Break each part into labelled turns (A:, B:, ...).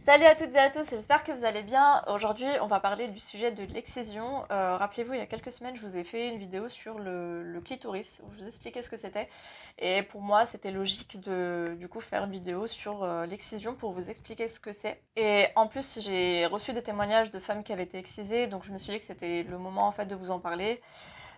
A: Salut à toutes et à tous, j'espère que vous allez bien. Aujourd'hui, on va parler du sujet de l'excision. Rappelez-vous, il y a quelques semaines, je vous ai fait une vidéo sur le clitoris, où je vous expliquais ce que c'était. Et pour moi, c'était logique de, du coup, faire une vidéo sur l'excision pour vous expliquer ce que c'est. Et en plus, j'ai reçu des témoignages de femmes qui avaient été excisées, donc je me suis dit que c'était le moment, en fait, de vous en parler.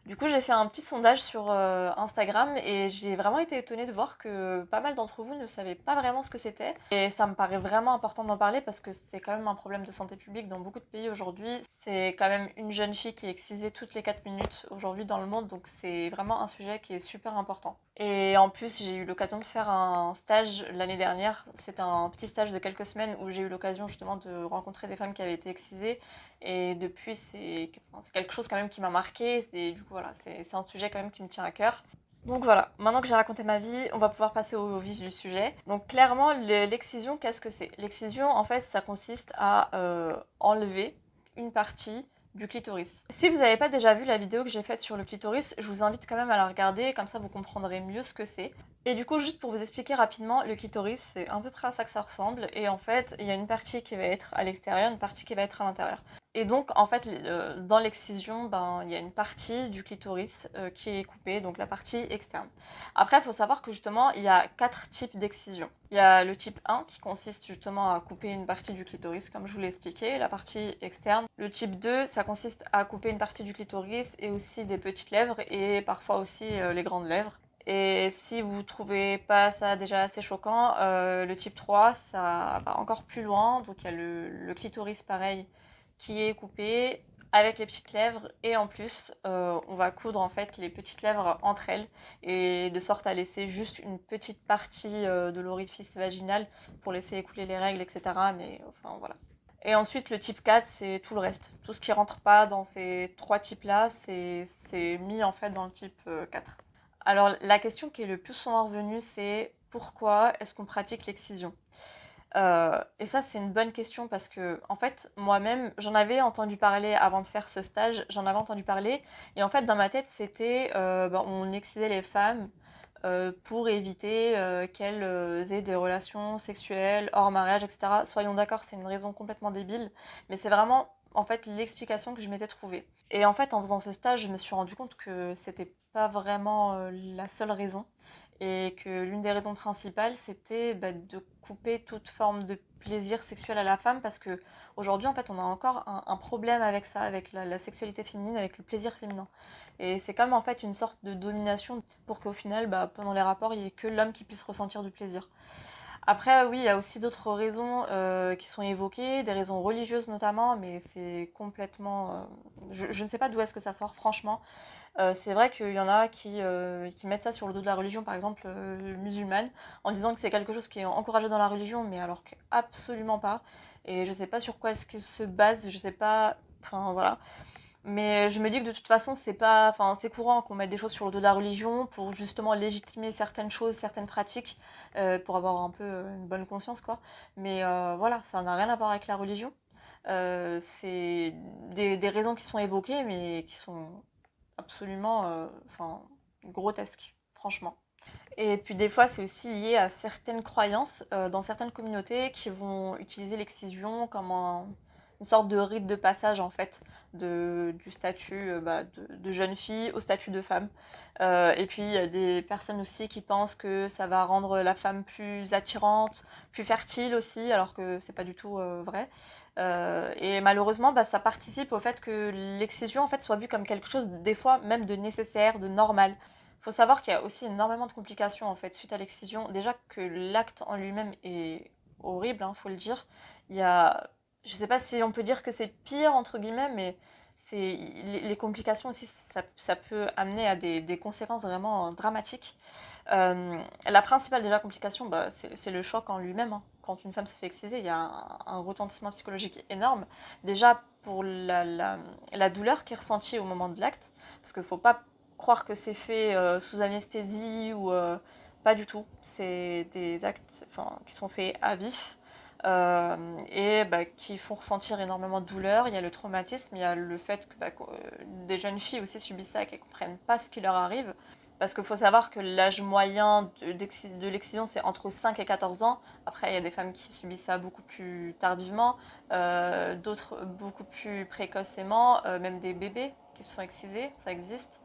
A: Du coup, j'ai fait un petit sondage sur Instagram et j'ai vraiment été étonnée de voir que pas mal d'entre vous ne savaient pas vraiment ce que c'était. Et ça me paraît vraiment important d'en parler parce que c'est quand même un problème de santé publique dans beaucoup de pays aujourd'hui. C'est quand même une jeune fille qui est excisée toutes les 4 minutes aujourd'hui dans le monde, donc c'est vraiment un sujet qui est super important. Et en plus, j'ai eu l'occasion de faire un stage l'année dernière. C'était un petit stage de quelques semaines où j'ai eu l'occasion justement de rencontrer des femmes qui avaient été excisées. Et depuis, c'est quelque chose quand même qui m'a marqué. Du coup, voilà, c'est un sujet quand même qui me tient à cœur. Donc voilà, maintenant que j'ai raconté ma vie, on va pouvoir passer au vif du sujet. Donc clairement, l'excision, qu'est-ce que c'est? L'excision, en fait, ça consiste à enlever une partie du clitoris. Si vous n'avez pas déjà vu la vidéo que j'ai faite sur le clitoris, je vous invite quand même à la regarder, comme ça vous comprendrez mieux ce que c'est. Et du coup, juste pour vous expliquer rapidement, le clitoris, c'est à peu près à ça que ça ressemble. Et en fait, il y a une partie qui va être à l'extérieur, une partie qui va être à l'intérieur. Et donc, en fait, dans l'excision, ben, il y a une partie du clitoris qui est coupée, donc la partie externe. Après, il faut savoir que justement, il y a 4 types d'excision. Il y a le type 1 qui consiste justement à couper une partie du clitoris, comme je vous l'ai expliqué, la partie externe. Le type 2, ça consiste à couper une partie du clitoris et aussi des petites lèvres et parfois aussi les grandes lèvres. Et si vous trouvez pas ça déjà assez choquant, le type 3, ça va encore plus loin. Donc il y a le clitoris pareil qui est coupé avec les petites lèvres et en plus on va coudre en fait les petites lèvres entre elles et de sorte à laisser juste une petite partie de l'orifice vaginal pour laisser écouler les règles, etc. Mais enfin voilà. Et ensuite, le type 4, c'est tout le reste. Tout ce qui rentre pas dans ces trois types-là, c'est mis en fait dans le type 4. Alors, la question qui est le plus souvent revenue, c'est pourquoi est-ce qu'on pratique l'excision? Et ça, c'est une bonne question parce que, en fait, moi-même, j'en avais entendu parler avant de faire ce stage, j'en avais entendu parler, et en fait, dans ma tête, c'était, ben, on excisait les femmes pour éviter qu'elles aient des relations sexuelles hors mariage, etc. Soyons d'accord, c'est une raison complètement débile, mais c'est vraiment, en fait, l'explication que je m'étais trouvée. Et en fait, en faisant ce stage, je me suis rendu compte que c'était pas vraiment la seule raison et que l'une des raisons principales c'était bah, de couper toute forme de plaisir sexuel à la femme parce que aujourd'hui en fait on a encore un problème avec ça, avec la sexualité féminine, avec le plaisir féminin. Et c'est comme en fait une sorte de domination pour qu'au final bah, pendant les rapports il n'y ait que l'homme qui puisse ressentir du plaisir. Après, oui, il y a aussi d'autres raisons qui sont évoquées, des raisons religieuses notamment, mais c'est complètement... je ne sais pas d'où est-ce que ça sort, franchement. C'est vrai qu'il y en a qui mettent ça sur le dos de la religion, par exemple musulmane, en disant que c'est quelque chose qui est encouragé dans la religion, mais alors que absolument pas. Et je sais pas sur quoi est-ce qu'ils se basent, je sais pas... Enfin, voilà. Mais je me dis que de toute façon, c'est pas, enfin, c'est courant qu'on mette des choses sur le dos de la religion pour justement légitimer certaines choses, certaines pratiques, pour avoir un peu une bonne conscience, quoi. Mais voilà, ça n'a rien à voir avec la religion. C'est des raisons qui sont évoquées, mais qui sont absolument, enfin, grotesques, franchement. Et puis des fois, c'est aussi lié à certaines croyances dans certaines communautés qui vont utiliser l'excision comme une sorte de rite de passage en fait, du statut bah, de jeune fille au statut de femme. Et puis il y a des personnes aussi qui pensent que ça va rendre la femme plus attirante, plus fertile aussi, alors que c'est pas du tout vrai. Et malheureusement, bah, ça participe au fait que l'excision en fait soit vue comme quelque chose des fois même de nécessaire, de normal. Faut savoir qu'il y a aussi énormément de complications en fait suite à l'excision. Déjà que l'acte en lui-même est horrible, hein, faut le dire. Il y a, je sais pas si on peut dire que c'est pire entre guillemets, mais les complications aussi, ça peut amener à des conséquences vraiment dramatiques. La principale déjà complication, bah, c'est le choc en lui-même, hein. Quand une femme se fait exciser, il y a un retentissement psychologique énorme. Déjà pour la douleur qui est ressentie au moment de l'acte, parce qu'il ne faut pas croire que c'est fait sous anesthésie ou pas du tout. C'est des actes enfin, qui sont faits à vif et bah, qui font ressentir énormément de douleur. Il y a le traumatisme, il y a le fait que bah, des jeunes filles aussi subissent ça et qu'elles ne comprennent pas ce qui leur arrive. Parce qu'il faut savoir que l'âge moyen de l'excision, c'est entre 5 et 14 ans. Après, il y a des femmes qui subissent ça beaucoup plus tardivement, d'autres beaucoup plus précocement, même des bébés qui se font exciser, ça existe.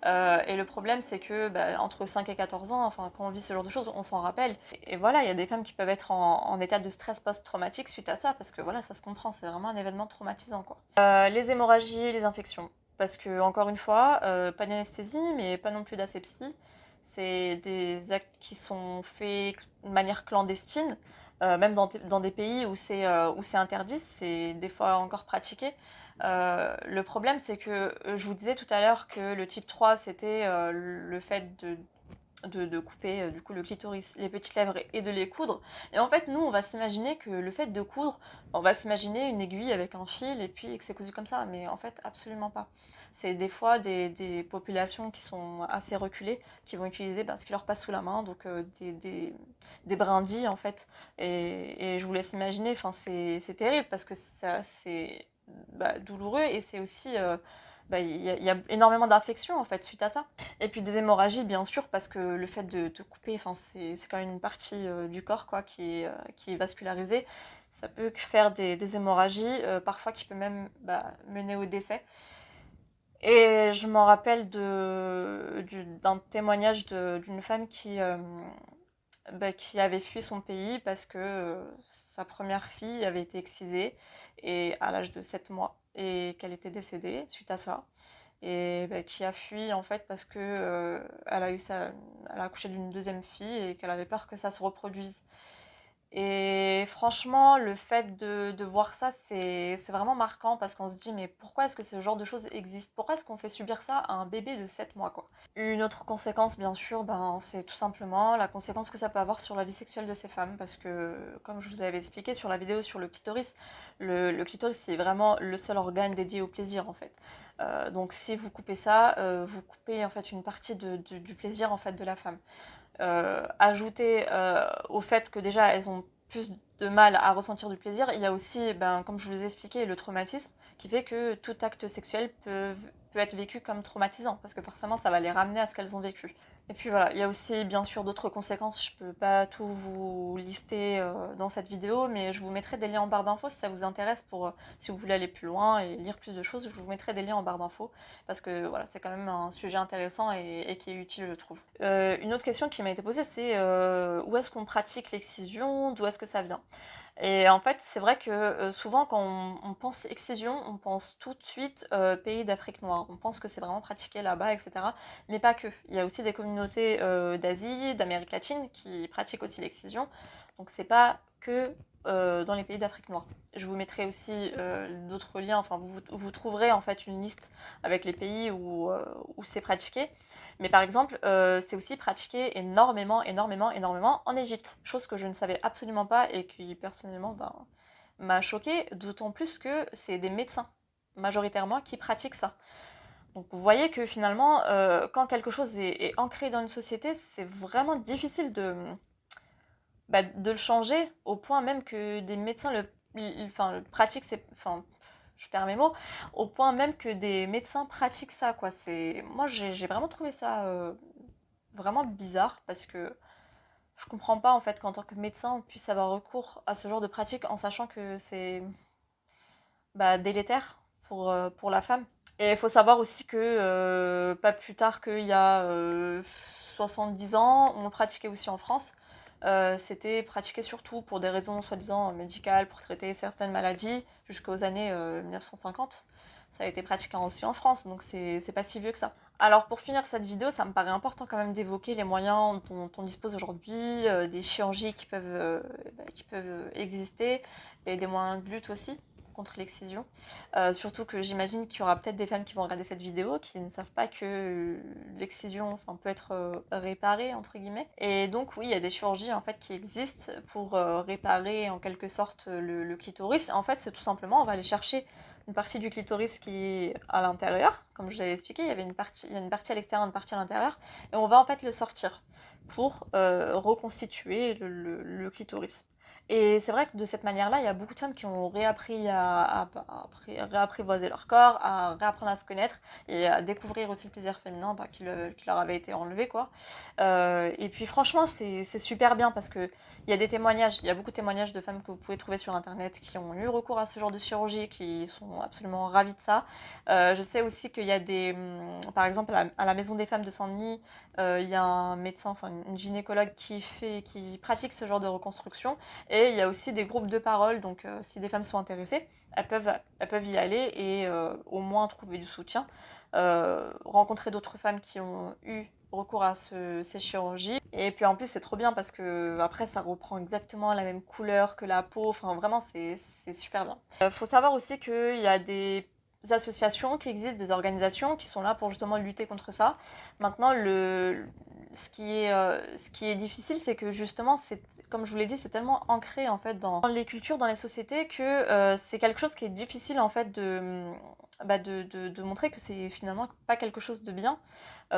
A: Et le problème, c'est que entre 5 et 14 ans, enfin, quand on vit ce genre de choses, on s'en rappelle. Et voilà, il y a des femmes qui peuvent être en état de stress post-traumatique suite à ça, parce que voilà, ça se comprend, c'est vraiment un événement traumatisant, quoi. Les hémorragies, les infections. Parce que, encore une fois, pas d'anesthésie, mais pas non plus d'asepsie. C'est des actes qui sont faits de manière clandestine, même dans des pays où c'est interdit, c'est des fois encore pratiqué. Le problème, c'est que je vous disais tout à l'heure que le type 3, c'était le fait de couper du coup le clitoris, les petites lèvres et de les coudre. Et en fait, nous, on va s'imaginer que le fait de coudre, on va s'imaginer une aiguille avec un fil et puis que c'est cousu comme ça. Mais en fait, absolument pas. C'est des fois des populations qui sont assez reculées, qui vont utiliser ce qui leur passe sous la main, donc des brindilles en fait. Et je vous laisse imaginer, enfin, c'est terrible parce que ça, c'est douloureux et c'est aussi il y a énormément d'infections en fait suite à ça. Et puis des hémorragies bien sûr parce que le fait de couper, enfin c'est quand même une partie du corps quoi qui est vascularisée. Ça peut faire des hémorragies, parfois qui peut même mener au décès. Et je m'en rappelle d'un témoignage d'une femme qui avait fui son pays parce que sa première fille avait été excisée et à l'âge de 7 mois et qu'elle était décédée suite à ça et qui a fui en fait parce que elle a accouché d'une deuxième fille et qu'elle avait peur que ça se reproduise. Et franchement, le fait de voir ça, c'est vraiment marquant parce qu'on se dit mais pourquoi est-ce que ce genre de choses existe? Pourquoi est-ce qu'on fait subir ça à un bébé de 7 mois quoi? Une autre conséquence bien sûr, c'est tout simplement la conséquence que ça peut avoir sur la vie sexuelle de ces femmes parce que comme je vous avais expliqué sur la vidéo sur le clitoris, le clitoris c'est vraiment le seul organe dédié au plaisir en fait. Donc si vous coupez ça, vous coupez en fait une partie du plaisir en fait de la femme. Ajouter au fait que déjà elles ont plus de mal à ressentir du plaisir, il y a aussi, comme je vous ai expliqué, le traumatisme qui fait que tout acte sexuel peut être vécu comme traumatisant parce que forcément ça va les ramener à ce qu'elles ont vécu. Et puis voilà, il y a aussi bien sûr d'autres conséquences, je peux pas tout vous lister dans cette vidéo, mais je vous mettrai des liens en barre d'infos si ça vous intéresse si vous voulez aller plus loin et lire plus de choses, je vous mettrai des liens en barre d'infos parce que voilà, c'est quand même un sujet intéressant et qui est utile je trouve. Une autre question qui m'a été posée c'est où est-ce qu'on pratique l'excision, d'où est-ce que ça vient? Et en fait, c'est vrai que souvent, quand on pense excision, on pense tout de suite pays d'Afrique noire. On pense que c'est vraiment pratiqué là-bas, etc. Mais pas que. Il y a aussi des communautés d'Asie, d'Amérique latine qui pratiquent aussi l'excision. Donc, c'est pas que dans les pays d'Afrique noire. Je vous mettrai aussi d'autres liens. Enfin, vous trouverez en fait une liste avec les pays où c'est pratiqué. Mais par exemple, c'est aussi pratiqué énormément, énormément, énormément en Égypte. Chose que je ne savais absolument pas et qui personnellement m'a choquée, d'autant plus que c'est des médecins majoritairement qui pratiquent ça. Donc vous voyez que finalement, quand quelque chose est ancré dans une société, c'est vraiment difficile de le changer au point même que des médecins le pratiquent, je perds mes mots, au point même que des médecins pratiquent ça, quoi. Moi, j'ai vraiment trouvé ça vraiment bizarre parce que je comprends pas en fait qu'en tant que médecin, on puisse avoir recours à ce genre de pratique en sachant que c'est délétère pour la femme. Et il faut savoir aussi que pas plus tard qu'il y a 70 ans, on le pratiquait aussi en France. C'était pratiqué surtout pour des raisons soi-disant médicales, pour traiter certaines maladies, jusqu'aux années 1950. Ça a été pratiqué aussi en France, donc c'est pas si vieux que ça. Alors pour finir cette vidéo, ça me paraît important quand même d'évoquer les moyens dont on dispose aujourd'hui, des chirurgies qui peuvent exister, et des moyens de lutte aussi contre l'excision. Surtout que j'imagine qu'il y aura peut-être des femmes qui vont regarder cette vidéo qui ne savent pas que l'excision peut être réparée entre guillemets. Et donc oui, il y a des chirurgies en fait qui existent pour réparer en quelque sorte le clitoris. En fait, c'est tout simplement, on va aller chercher une partie du clitoris qui est à l'intérieur, comme je l'avais expliqué, il y a une partie à l'extérieur, une partie à l'intérieur, et on va en fait le sortir pour reconstituer le clitoris. Et c'est vrai que de cette manière-là, il y a beaucoup de femmes qui ont réappris réapprivoiser leur corps, à réapprendre à se connaître et à découvrir aussi le plaisir féminin qui leur avait été enlevé, quoi. Et puis franchement, c'est super bien parce que il y a des témoignages, il y a beaucoup de témoignages de femmes que vous pouvez trouver sur internet qui ont eu recours à ce genre de chirurgie, qui sont absolument ravies de ça. Je sais aussi qu'il y a par exemple à la Maison des femmes de Saint-Denis, il y a un médecin, enfin une gynécologue qui pratique ce genre de reconstruction. Et il y a aussi des groupes de parole, donc si des femmes sont intéressées, elles peuvent y aller et au moins trouver du soutien, rencontrer d'autres femmes qui ont eu recours à ces chirurgies. Et puis en plus c'est trop bien parce que après ça reprend exactement la même couleur que la peau, enfin vraiment c'est super bien. Faut savoir aussi qu'il y a des associations qui existent, des organisations qui sont là pour justement lutter contre ça. Maintenant, ce qui est difficile, c'est que justement, comme je vous l'ai dit, c'est tellement ancré en fait dans les cultures, dans les sociétés, que c'est quelque chose qui est difficile en fait de montrer que c'est finalement pas quelque chose de bien,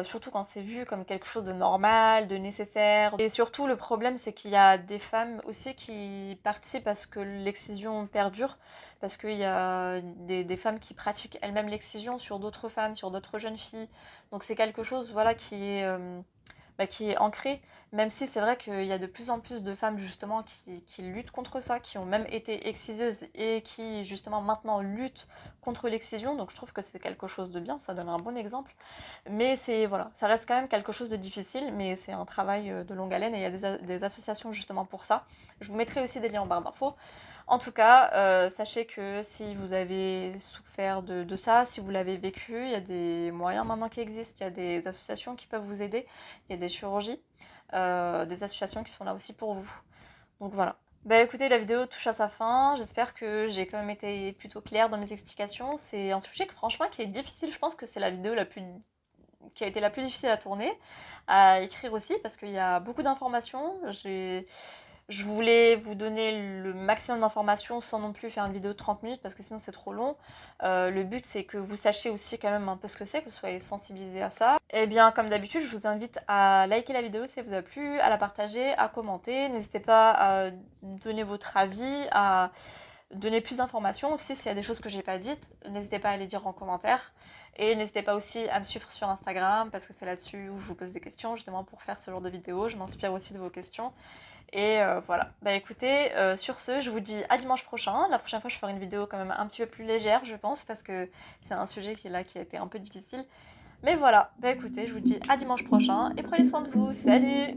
A: surtout quand c'est vu comme quelque chose de normal, de nécessaire. Et surtout, le problème, c'est qu'il y a des femmes aussi qui participent à ce que l'excision perdure, parce qu'il y a des femmes qui pratiquent elles-mêmes l'excision sur d'autres femmes, sur d'autres jeunes filles. Donc c'est quelque chose, voilà, qui est ancré, même si c'est vrai qu'il y a de plus en plus de femmes justement qui luttent contre ça, qui ont même été exciseuses et qui justement maintenant luttent contre l'excision, donc je trouve que c'est quelque chose de bien, ça donne un bon exemple, mais voilà, ça reste quand même quelque chose de difficile, mais c'est un travail de longue haleine et il y a des associations justement pour ça. Je vous mettrai aussi des liens en barre d'infos. En tout cas, sachez que si vous avez souffert de ça, si vous l'avez vécu, il y a des moyens maintenant qui existent, il y a des associations qui peuvent vous aider, il y a des chirurgies, des associations qui sont là aussi pour vous. Donc voilà. Bah écoutez, la vidéo touche à sa fin, j'espère que j'ai quand même été plutôt claire dans mes explications. C'est un sujet que franchement qui est difficile, je pense que c'est la vidéo qui a été la plus difficile à tourner, à écrire aussi, parce qu'il y a beaucoup d'informations. Je voulais vous donner le maximum d'informations sans non plus faire une vidéo de 30 minutes parce que sinon c'est trop long. Le but c'est que vous sachiez aussi quand même un peu ce que c'est, que vous soyez sensibilisés à ça. Et bien comme d'habitude je vous invite à liker la vidéo si elle vous a plu, à la partager, à commenter. N'hésitez pas à donner votre avis, à donner plus d'informations aussi s'il y a des choses que j'ai pas dites. N'hésitez pas à les dire en commentaire. Et n'hésitez pas aussi à me suivre sur Instagram parce que c'est là-dessus où je vous pose des questions justement pour faire ce genre de vidéos. Je m'inspire aussi de vos questions. Et voilà. Bah écoutez, sur ce, je vous dis à dimanche prochain. La prochaine fois, je ferai une vidéo quand même un petit peu plus légère, je pense, parce que c'est un sujet qui a été un peu difficile. Mais voilà, bah écoutez, je vous dis à dimanche prochain et prenez soin de vous. Salut!